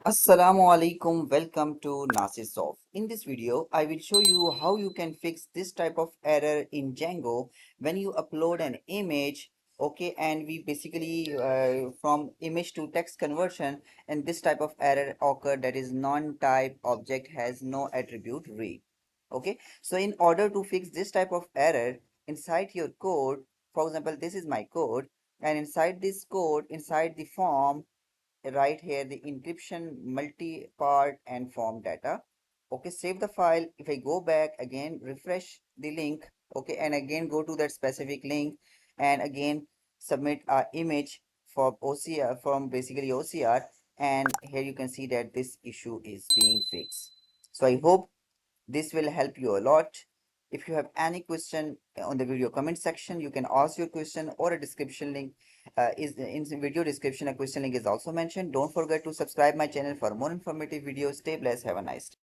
Assalamu alaikum, welcome to Nasisoft. In this video, I will show you how you can fix this type of error in Django when you upload an image, okay, and we basically from image to text conversion, and this type of error occurred, that is non-type object has no attribute read. Okay, so in order to fix this type of error inside your code, for example, this is my code, and inside this code, inside the form, right here the encryption multi-part and form data. Okay, save the file. If I go back again, refresh the link, okay, and again go to that specific link and again submit our image for OCR, from basically OCR, and here you can see that this issue is being fixed. So I hope this will help you a lot. If you have any question on the video comment section, you can ask your question, or a description link is in the video description. A question link is also mentioned. Don't forget to subscribe my channel for more informative videos. Stay blessed. Have a nice day.